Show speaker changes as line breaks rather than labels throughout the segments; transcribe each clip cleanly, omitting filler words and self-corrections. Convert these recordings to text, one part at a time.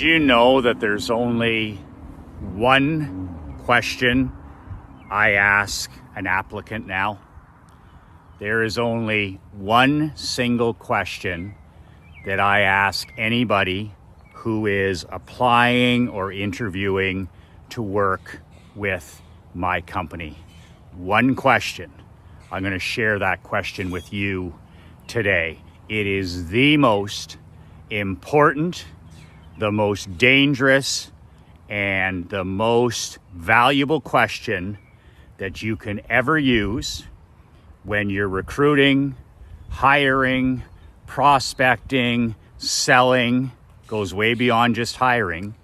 Did you know that there's only one question I ask an applicant now? There is only one single question that I ask anybody who is applying or interviewing to work with my company. One question. I'm going to share that question with you today. It is the most important, the most dangerous, and the most valuable question that you can ever use when you're recruiting, hiring, prospecting, selling. Goes way beyond just hiring,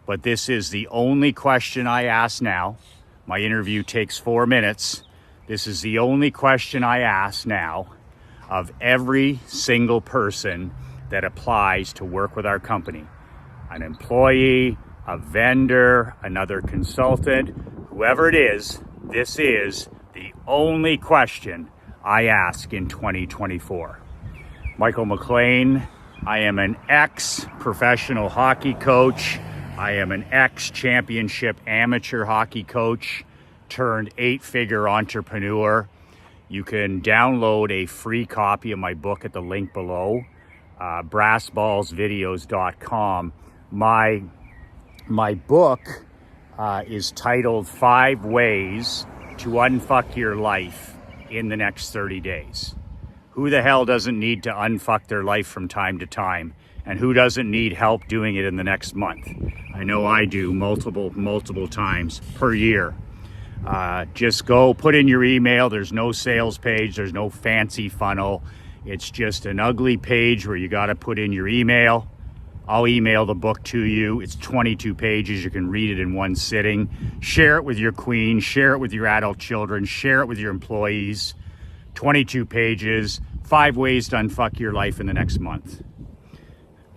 but this is the only question I ask now. My interview takes 4 minutes. This is the only question I ask now of every single person that applies to work with our company. An employee, a vendor, another consultant, whoever it is, this is the only question I ask in 2024. Michael McLean, I am an ex-professional hockey coach. I am an ex-championship amateur hockey coach turned 8-figure entrepreneur. You can download a free copy of my book at the link below, brassballsvideos.com. My book is titled 5 Ways to Unfuck Your Life in the Next 30 Days. Who the hell doesn't need to unfuck their life from time to time? And who doesn't need help doing it in the next month? I know I do multiple times per year. Just go put in your email. There's no sales page. There's no fancy funnel. It's just an ugly page where you got to put in your email. I'll email the book to you. It's 22 pages. You can read it in one sitting. Share it with your queen. Share it with your adult children. Share it with your employees. 22 pages. 5 ways to unfuck your life in the next month.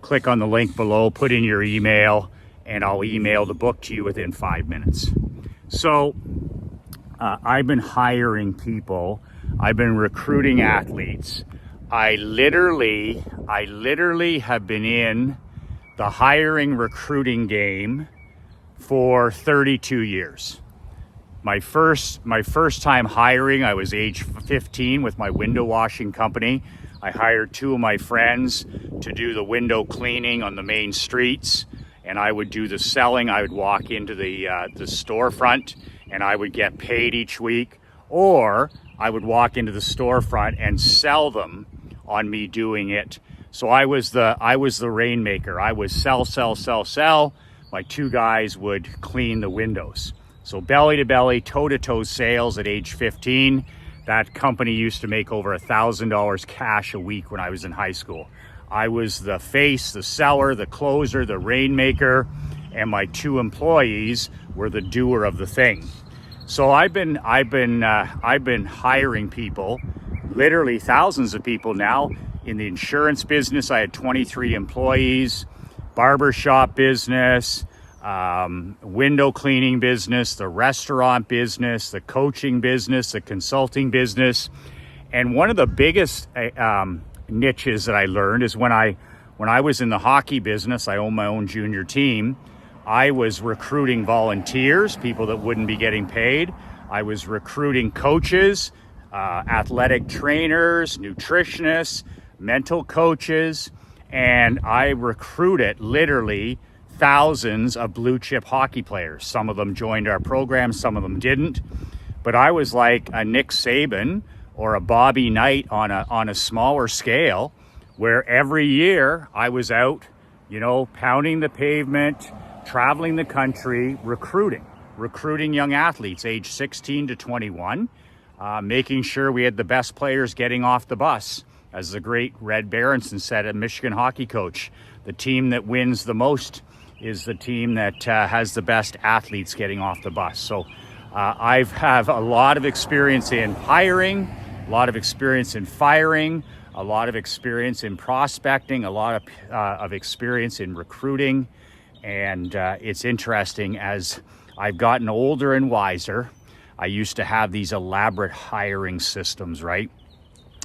Click on the link below. Put in your email, and I'll email the book to you within 5 minutes. So I've been hiring people. I've been recruiting athletes. I literally have been in the hiring recruiting game for 32 years. My first time hiring, I was age 15 with my window washing company. I hired 2 of my friends to do the window cleaning on the main streets, and I would do the selling. I would walk into the storefront, and I would get paid each week, or I would walk into the storefront and sell them on me doing it. So I was the rainmaker. I was sell. My 2 guys would clean the windows. So belly to belly, toe to toe sales at age 15. That company used to make over $1,000 cash a week when I was in high school. I was the face, the seller, the closer, the rainmaker, and my 2 employees were the doer of the thing. So I've been hiring people, literally thousands of people now. In the insurance business, I had 23 employees, barbershop business, window cleaning business, the restaurant business, the coaching business, the consulting business. And one of the biggest niches that I learned is when I was in the hockey business, I owned my own junior team. I was recruiting volunteers, people that wouldn't be getting paid. I was recruiting coaches, athletic trainers, nutritionists, mental coaches, and I recruited literally thousands of blue chip hockey players. Some of them joined our program, some of them didn't. But I was like a Nick Saban or a Bobby Knight on a smaller scale, where every year I was out, pounding the pavement, traveling the country, recruiting young athletes age 16 to 21, making sure we had the best players getting off the bus. As the great Red Berenson said, a Michigan hockey coach, the team that wins the most is the team that has the best athletes getting off the bus. So I have a lot of experience in hiring, a lot of experience in firing, a lot of experience in prospecting, a lot of experience in recruiting. And it's interesting, as I've gotten older and wiser, I used to have these elaborate hiring systems, right?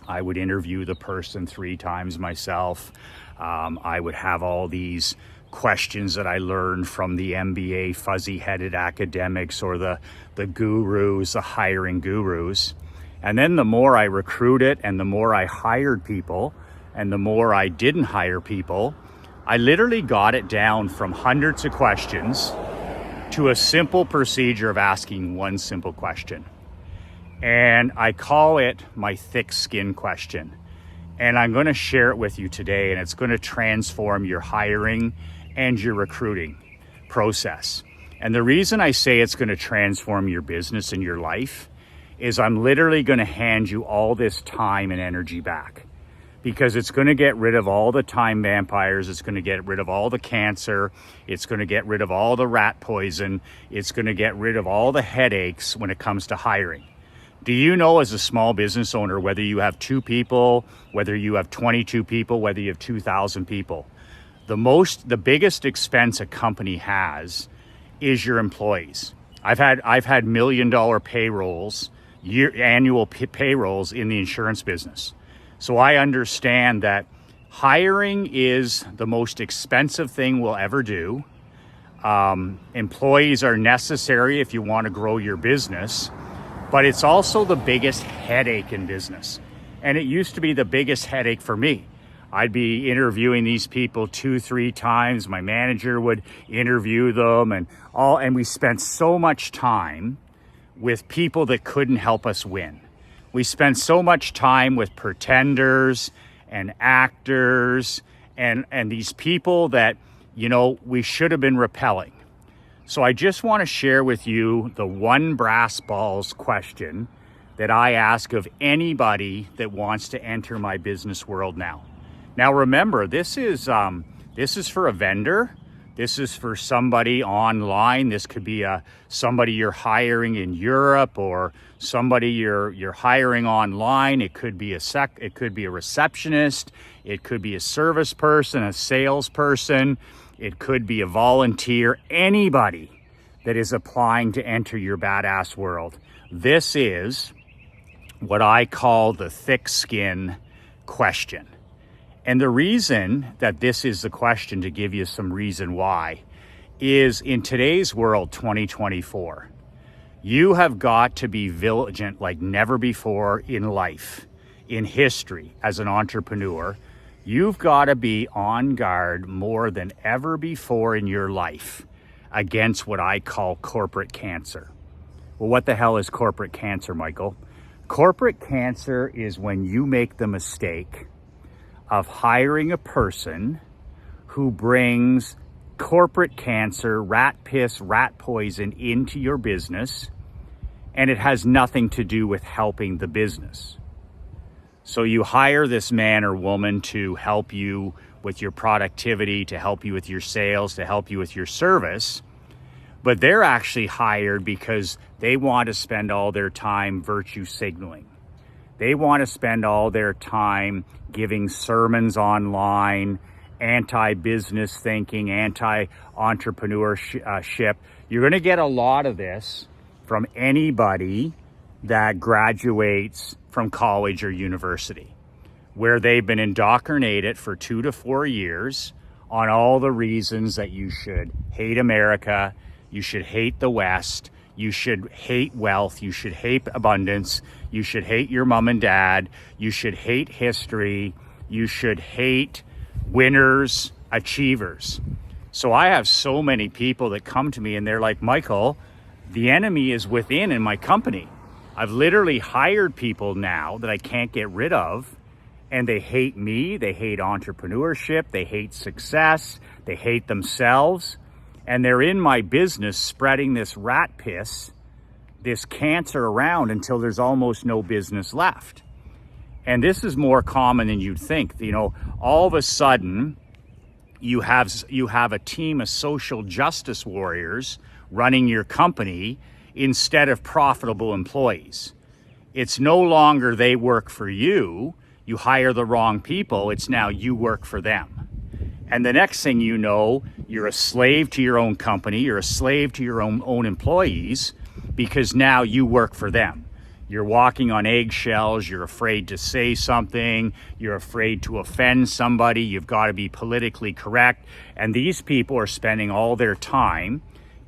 I would interview the person 3 times myself. I would have all these questions that I learned from the MBA fuzzy-headed academics or the gurus, the hiring gurus. And then the more I recruited and the more I hired people and the more I didn't hire people, I literally got it down from hundreds of questions to a simple procedure of asking one simple question. And I call it my thick skin question. And I'm going to share it with you today, and it's going to transform your hiring and your recruiting process. And the reason I say it's going to transform your business and your life is I'm literally going to hand you all this time and energy back, because it's going to get rid of all the time vampires. It's going to get rid of all the cancer. It's going to get rid of all the rat poison. It's going to get rid of all the headaches when it comes to hiring. Do you know, as a small business owner, whether you have 2 people, whether you have 22 people, whether you have 2,000 people, the biggest expense a company has is your employees. I've had $1 million payrolls, annual payrolls in the insurance business. So I understand that hiring is the most expensive thing we'll ever do. Employees are necessary if you want to grow your business, but it's also the biggest headache in business. And it used to be the biggest headache for me. I'd be interviewing these people 2-3 times. My manager would interview them and we spent so much time with people that couldn't help us win. We spent so much time with pretenders and actors and these people that, we should have been repelling. So I just want to share with you the one brass balls question that I ask of anybody that wants to enter my business world now. Now remember, this is for a vendor. This is for somebody online. This could be somebody you're hiring in Europe, or somebody you're hiring online. It could be a receptionist. It could be a service person, a salesperson. It could be a volunteer. Anybody that is applying to enter your badass world. This is what I call the thick skin question. And the reason that this is the question, to give you some reason why, is in today's world, 2024, you have got to be vigilant like never before in life, in history, as an entrepreneur. You've got to be on guard more than ever before in your life against what I call corporate cancer. Well, what the hell is corporate cancer, Michael? Corporate cancer is when you make the mistake of hiring a person who brings corporate cancer, rat piss, rat poison into your business, and it has nothing to do with helping the business. So you hire this man or woman to help you with your productivity, to help you with your sales, to help you with your service, but they're actually hired because they want to spend all their time virtue signaling. They want to spend all their time giving sermons online, anti-business thinking, anti-entrepreneurship. You're going to get a lot of this from anybody that graduates from college or university, where they've been indoctrinated for 2 to 4 years on all the reasons that you should hate America, you should hate the West, you should hate wealth, you should hate abundance, you should hate your mom and dad, you should hate history, you should hate winners, achievers. So I have so many people that come to me and they're like, Michael, the enemy is within in my company. I've literally hired people now that I can't get rid of, and they hate me, they hate entrepreneurship, they hate success, they hate themselves, and they're in my business spreading this rat piss, this cancer around until there's almost no business left. And this is more common than you'd think. All of a sudden, you have a team of social justice warriors running your company instead of profitable employees. It's no longer they work for you. You hire the wrong people. It's now you work for them. And the next thing you know, you're a slave to your own company. You're a slave to your own employees, because now you work for them. You're walking on eggshells. You're afraid to say something. You're afraid to offend somebody. You've got to be politically correct. And these people are spending all their time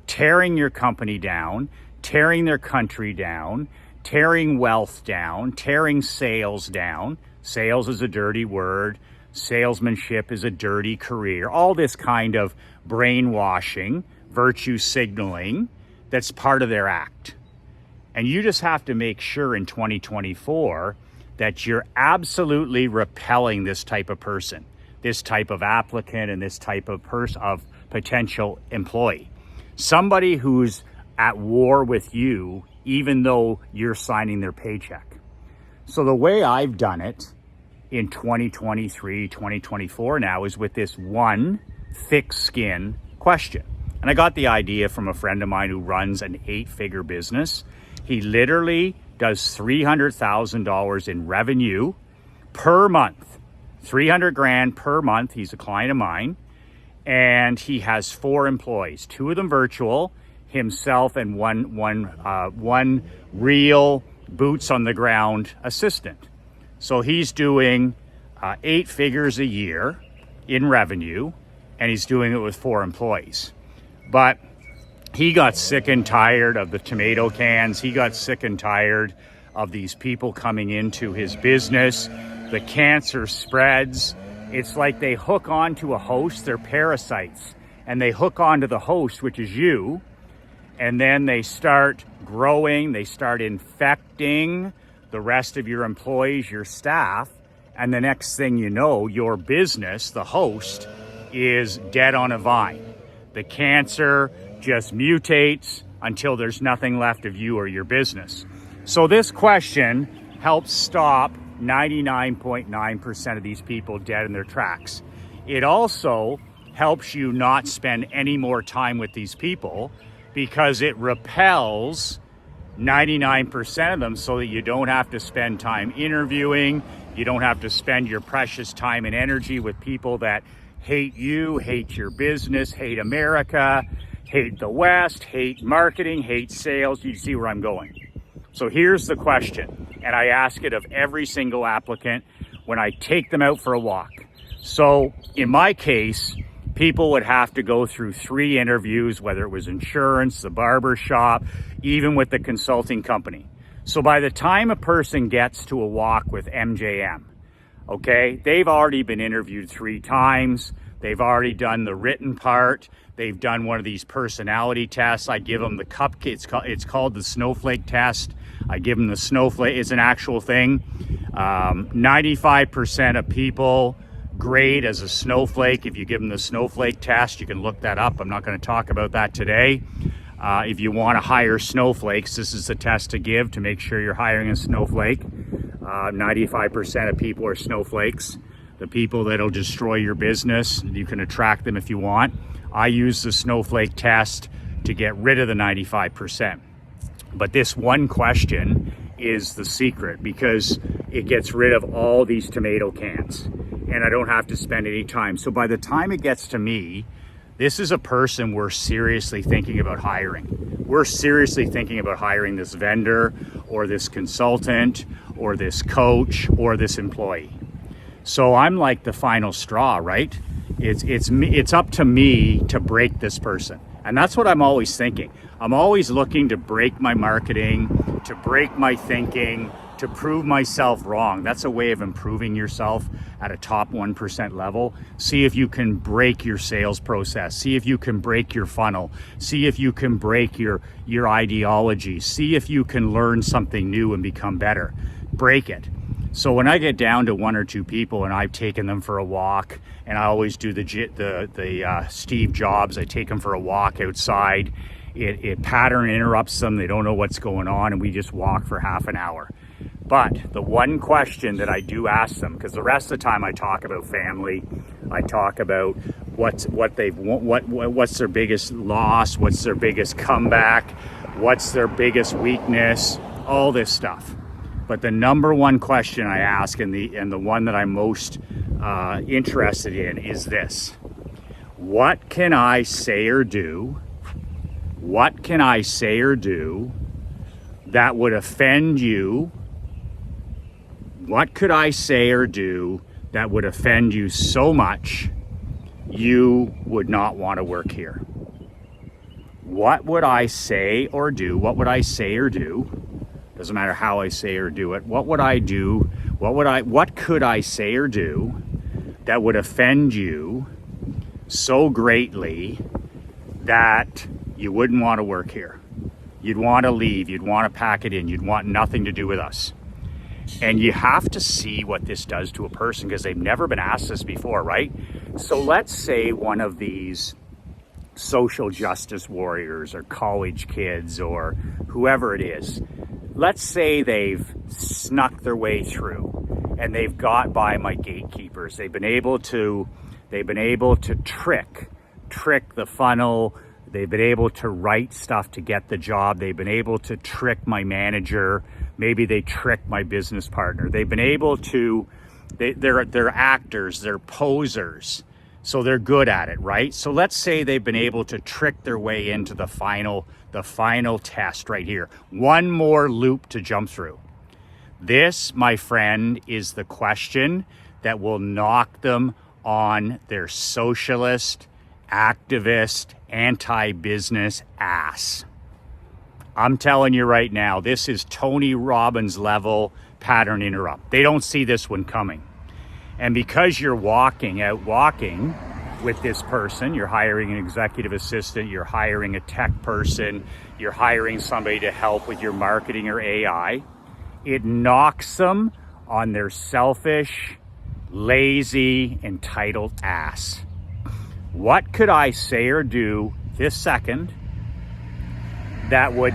tearing your company down, tearing their country down, tearing wealth down, tearing sales down. Sales is a dirty word. Salesmanship is a dirty career. All this kind of brainwashing, virtue signaling, that's part of their act. And you just have to make sure in 2024 that you're absolutely repelling this type of person, this type of applicant, and this type of potential employee. Somebody who's at war with you, even though you're signing their paycheck. So the way I've done it in 2023, 2024 now is with this one thick skin question. And I got the idea from a friend of mine who runs an 8-figure business. He literally does $300,000 in revenue per month, 300 grand per month. He's a client of mine, and he has 4 employees, 2 of them virtual, himself and one real boots on the ground assistant. So he's doing 8 figures a year in revenue, and he's doing it with 4 employees. But he got sick and tired of the tomato cans. He got sick and tired of these people coming into his business. The cancer spreads. It's like they hook onto a host, they're parasites, and they hook onto the host, which is you, and then they start growing, they start infecting the rest of your employees, your staff, and the next thing you know, your business, the host, is dead on a vine. The cancer just mutates until there's nothing left of you or your business. So this question helps stop 99.9% of these people dead in their tracks. It also helps you not spend any more time with these people because it repels 99% of them so that you don't have to spend time interviewing. You don't have to spend your precious time and energy with people that hate you, hate your business, hate America, hate the West, hate marketing, hate sales. You see where I'm going. So here's the question, and I ask it of every single applicant when I take them out for a walk. So in my case, people would have to go through 3 interviews, whether it was insurance, the barber shop, even with the consulting company. So by the time a person gets to a walk with MJM, okay, they've already been interviewed 3 times. They've already done the written part. They've done one of these personality tests. I give them the cupcake. It's called the Snowflake test. I give them the Snowflake. It's an actual thing. 95% of people grade as a snowflake. If you give them the Snowflake test, you can look that up. I'm not going to talk about that today. If you want to hire snowflakes, this is the test to give to make sure you're hiring a snowflake. 95% of people are snowflakes. The people that'll destroy your business, you can attract them if you want. I use the Snowflake test to get rid of the 95%. But this one question is the secret because it gets rid of all these tomato cans and I don't have to spend any time. So by the time it gets to me, this is a person we're seriously thinking about hiring. We're seriously thinking about hiring this vendor or this consultant or this coach or this employee. So I'm like the final straw, right? It's up to me to break this person. And that's what I'm always thinking. I'm always looking to break my marketing, to break my thinking, to prove myself wrong. That's a way of improving yourself at a top 1% level. See if you can break your sales process. See if you can break your funnel. See if you can break your ideology. See if you can learn something new and become better. Break it. So when I get down to 1 or 2 people and I've taken them for a walk, and I always do the Steve Jobs, I take them for a walk outside. It pattern interrupts them. They don't know what's going on, and we just walk for half an hour. But the one question that I do ask them, because the rest of the time I talk about family, I talk about what's their biggest loss, what's their biggest comeback, what's their biggest weakness, all this stuff. But the number one question I ask, and the one that I'm most interested in, is this: what can I say or do? What can I say or do that would offend you? What could I say or do that would offend you so much you would not want to work here? What would I say or do? What would I say or do? Doesn't matter how I say or do it. What would I do? What could I say or do that would offend you so greatly that you wouldn't want to work here? You'd want to leave. You'd want to pack it in. You'd want nothing to do with us. And you have to see what this does to a person because they've never been asked this before, right? So let's say one of these social justice warriors or college kids or whoever it is, let's say they've snuck their way through and they've got by my gatekeepers. They've been able to trick the funnel. They've been able to write stuff to get the job. They've been able to trick my manager. Maybe they trick my business partner. They've been able to, they're actors, they're posers. So they're good at it, right? So let's say they've been able to trick their way into the final test right here. One more loop to jump through. This, my friend, is the question that will knock them on their socialist, activist, anti-business ass. I'm telling you right now, this is Tony Robbins level pattern interrupt. They don't see this one coming. And because you're walking with this person, you're hiring an executive assistant, you're hiring a tech person, you're hiring somebody to help with your marketing or AI, it knocks them on their selfish, lazy, entitled ass. What could I say or do this second that would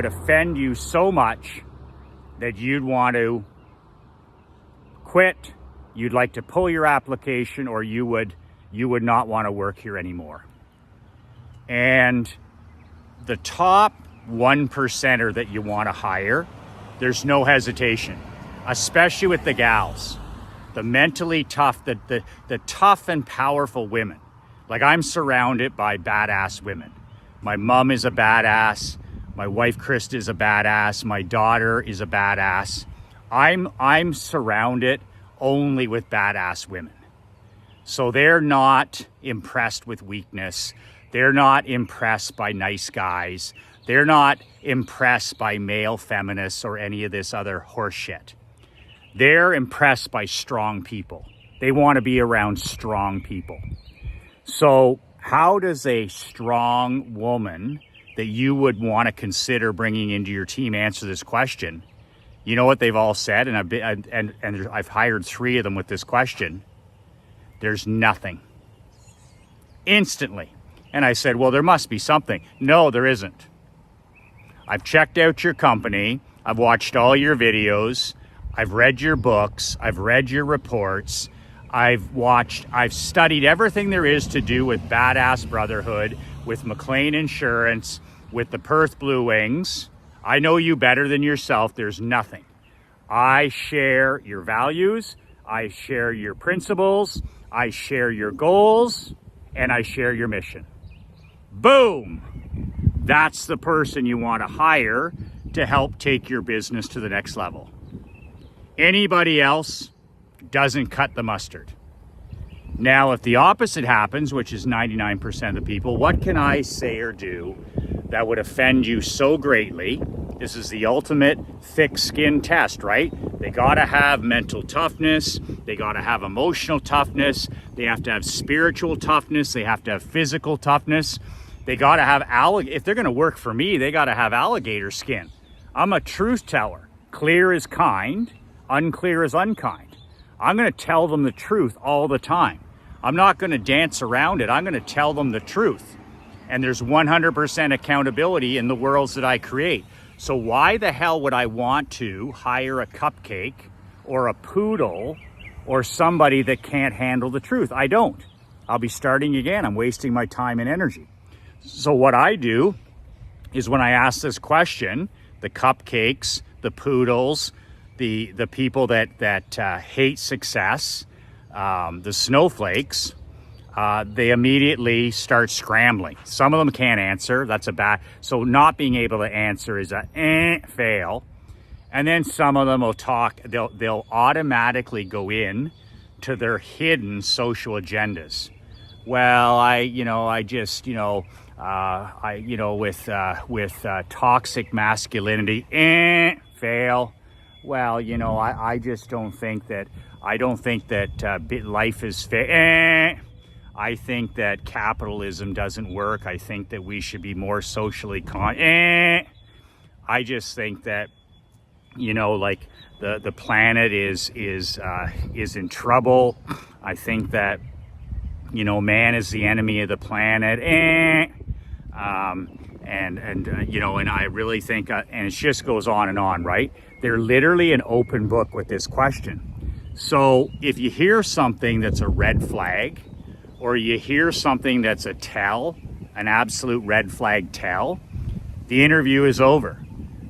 offend you so much that you'd want to quit, you'd like to pull your application, or you would not want to work here anymore? And the top 1%er that you want to hire, there's no hesitation, especially with the gals, the mentally tough, the tough and powerful women. Like, I'm surrounded by badass women. My mom is a badass. My wife, Krista, is a badass. My daughter is a badass. I'm surrounded only with badass women. So they're not impressed with weakness. They're not impressed by nice guys. They're not impressed by male feminists or any of this other horse shit. They're impressed by strong people. They want to be around strong people. So how does a strong woman that you would want to consider bringing into your team answer this question? You know what they've all said, and I've hired 3 of them with this question. There's nothing. Instantly. And I said, well, there must be something. No, there isn't. I've checked out your company. I've watched all your videos. I've read your books. I've read your reports. I've studied everything there is to do with Badass Brotherhood, with McLean Insurance, with the Perth Blue Wings. I know you better than yourself. There's nothing. I share your values. I share your principles. I share your goals. And I share your mission. Boom! That's the person you want to hire to help take your business to the next level. Anybody else doesn't cut the mustard. Now, if the opposite happens, which is 99% of the people, what can I say or do that would offend you so greatly? This is the ultimate thick skin test, right? They gotta have mental toughness. They gotta have emotional toughness. They have to have spiritual toughness. They have to have physical toughness. They gotta have, if they're gonna work for me, they gotta have alligator skin. I'm a truth teller. Clear is kind, unclear is unkind. I'm gonna tell them the truth all the time. I'm not gonna dance around it. I'm gonna tell them the truth. And there's 100% accountability in the worlds that I create. So why the hell would I want to hire a cupcake or a poodle or somebody that can't handle the truth? I don't. I'll be starting again. I'm wasting my time and energy. So what I do is when I ask this question, the cupcakes, the poodles, the people that hate success, the snowflakes, they immediately start scrambling. Some of them can't answer. That's a bad. So not being able to answer is a fail. And then some of them will talk. They'll automatically go in to their hidden social agendas. Well, with toxic masculinity, fail. Well, I just don't think that. I don't think that life is fair. I think that capitalism doesn't work. I think that we should be more socially I just think that, the planet is in trouble. I think that, man is the enemy of the planet. And I really think, and it just goes on, right? They're literally an open book with this question. So if you hear something that's a red flag, or you hear something that's a tell, an absolute red flag tell, the interview is over.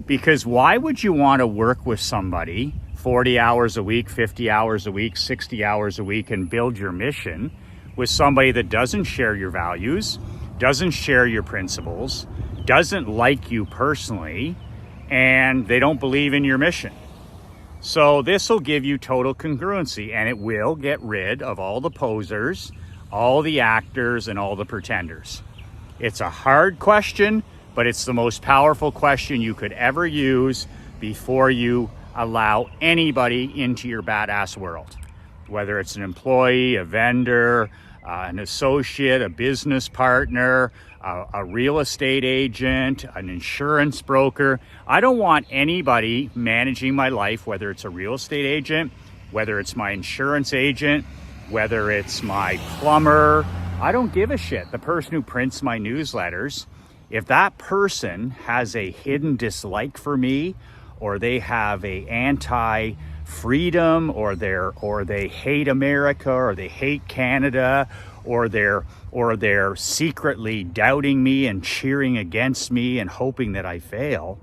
Because why would you want to work with somebody 40 hours a week, 50 hours a week, 60 hours a week and build your mission with somebody that doesn't share your values, doesn't share your principles, doesn't like you personally, and they don't believe in your mission? So this will give you total congruency, and it will get rid of all the posers, all the actors, and all the pretenders. It's a hard question, but it's the most powerful question you could ever use before you allow anybody into your badass world. Whether it's an employee, a vendor, an associate, a business partner, a real estate agent, an insurance broker. I don't want anybody managing my life, whether it's a real estate agent, whether it's my insurance agent, whether it's my plumber. I don't give a shit. The person who prints my newsletters, if that person has a hidden dislike for me, or they have a anti-freedom, or they hate America, or they hate Canada, or they're secretly doubting me and cheering against me and hoping that I fail,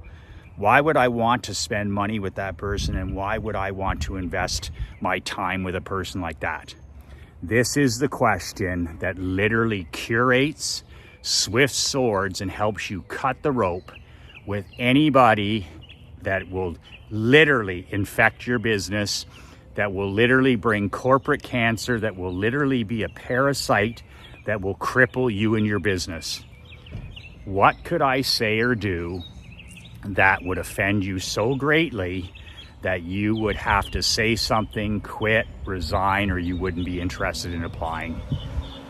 why would I want to spend money with that person, and why would I want to invest my time with a person like that? This is the question that literally curates swift swords and helps you cut the rope with anybody that will literally infect your business, that will literally bring corporate cancer, that will literally be a parasite that will cripple you and your business. What could I say or do that would offend you so greatly that you would have to say something, quit, resign, or you wouldn't be interested in applying?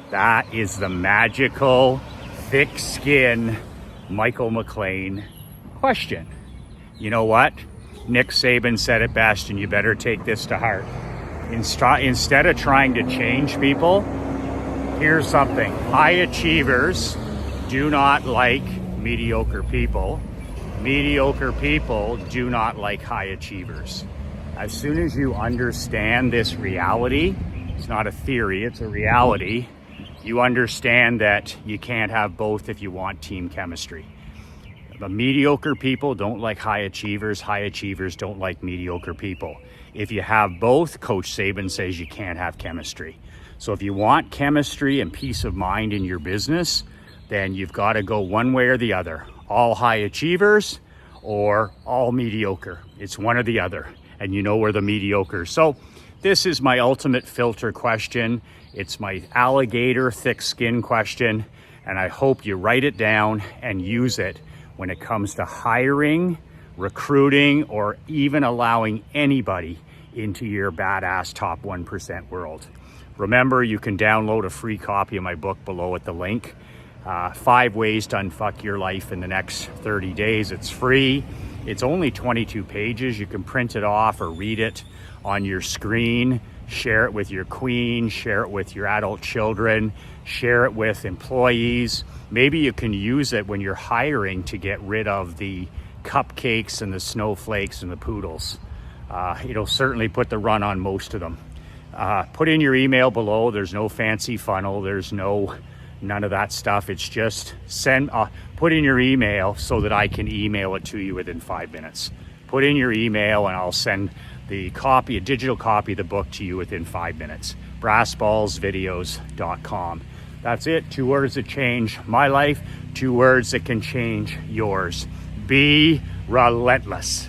That is the magical, thick skin, Michael McLean question. You know what? Nick Saban said it best, and you better take this to heart. Instead of trying to change people, here's something. High achievers do not like mediocre people. Mediocre people do not like high achievers. As soon as you understand this reality, it's not a theory, it's a reality, you understand that you can't have both if you want team chemistry. The mediocre people don't like high achievers don't like mediocre people. If you have both, Coach Saban says you can't have chemistry. So if you want chemistry and peace of mind in your business, then you've got to go one way or the other. All high achievers or all mediocre. It's one or the other. And you know we're the mediocre. So this is my ultimate filter question. It's my alligator thick skin question. And I hope you write it down and use it when it comes to hiring, recruiting, or even allowing anybody into your badass top 1% world. Remember, you can download a free copy of my book below at the link. 5 ways to unfuck your life in the next 30 days. It's free. It's only 22 pages. You can print it off or read it on your screen. Share it with your queen, share it with your adult children, share it with employees. Maybe you can use it when you're hiring to get rid of the cupcakes and the snowflakes and the poodles. It'll certainly put the run on most of them. Put in your email below. There's no fancy funnel. There's none of that stuff. It's just put in your email so that I can email it to you within 5 minutes. Put in your email and I'll send a digital copy of the book to you within 5 minutes. brassballsvideos.com. That's it. 2 words that change my life, 2 words that can change yours. Be relentless.